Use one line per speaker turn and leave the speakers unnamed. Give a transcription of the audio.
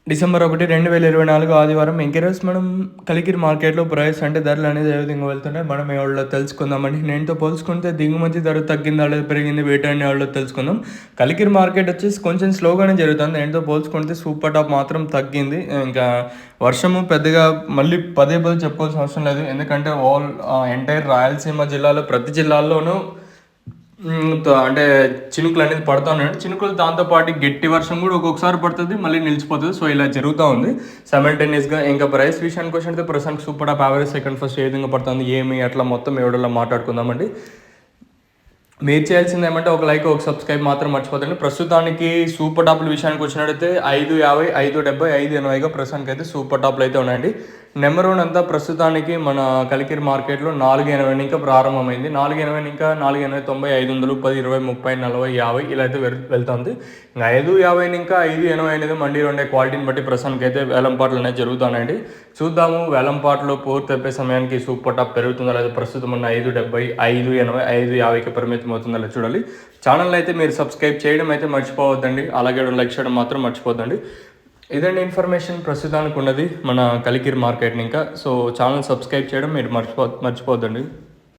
December 1, 2024 ఆదివారం. ఇంకరోజు మనం కలికిరి మార్కెట్‌లో ప్రైస్ అంటే ధరలు అనేది ఏ విధంగా వెళ్తున్నాయి మనం ఎవరిలో తెలుసుకుందామండి. నేటితో పోల్చుకుంటే దిగుమతి ధర తగ్గిందా లేదా పెరిగింది వేటాడిన ఎవరిలో తెలుసుకుందాం. కలికిరి మార్కెట్ వచ్చేసి కొంచెం స్లోగానే జరుగుతుంది. నేటితో పోల్చుకుంటే సూపర్ టాప్ మాత్రం తగ్గింది. ఇంకా వర్షము పెద్దగా మళ్ళీ పదే పదే చెప్పుకోవాల్సిన అవసరం లేదు. ఎందుకంటే ఎంటైర్ రాయలసీమ జిల్లాలో ప్రతి జిల్లాల్లోనూ అంటే చినుకులు అనేది పడుతూ ఉన్నాయి. చినుకులు దాంతోపాటు గట్టి వర్షం కూడా ఒక్కొక్కసారి పడుతుంది, మళ్ళీ నిలిచిపోతుంది. సో ఇలా జరుగుతూ ఉంది సైమల్టేనియస్గా. ఇంకా ప్రైస్ విషయానికి వచ్చినట్టు ప్రస్తుతానికి super top average second first ఏ విధంగా పడుతుంది ఏమి అట్లా మొత్తం ఎవడో మాట్లాడుకుందామండి. మీరు చేయాల్సింది ఏమంటే ఒక లైక్ ఒక సబ్స్క్రైబ్ మాత్రం మర్చిపోతండి. ప్రస్తుతానికి సూపర్ టాప్ల విషయానికి వచ్చినట్టయితే 5.50, 5.70, 5.80గా ప్రస్తుతానికి అయితే సూపర్ టాప్లు అయితే ఉన్నాయండి. నెంబర్ 1 అంతా ప్రస్తుతానికి మన కలికిరి మార్కెట్లో 4.80 ఇంకా ప్రారంభమైంది. 4.80 ఇంకా 4.80, 90, 500, 10, 20, 30, 40, 50 ఇలా అయితే వెళ్తుంది. ఇంకా 5.50 ఇంకా 5.80 అనేది మండీలో ఉండే క్వాలిటీని బట్టి ప్రస్తుతానికి అయితే వేలంపాట్లు అనేది జరుగుతున్నాయండి. చూద్దాము వేలంపాట్లో పూర్తి అయిపోయే సమయానికి సూపర్ టాప్ పెరుగుతుందా లేదా ప్రస్తుతం ఉన్న 5.70, 5.80, 5.50కి పరిమితం అవుతుందా లేదా చూడాలి. ఛానల్ అయితే మీరు సబ్స్క్రైబ్ చేయడం అయితే మర్చిపోవద్దండి. అలాగే లైక్ చేయడం మాత్రం మర్చిపోద్దండి. ఇదండి ఇన్ఫర్మేషన్ ప్రస్తుతానికి ఉన్నది మన కలికిరి మార్కెట్ని ఇంకా. సో ఛానల్ సబ్స్క్రైబ్ చేయడం మీరు మర్చిపోవద్దండి.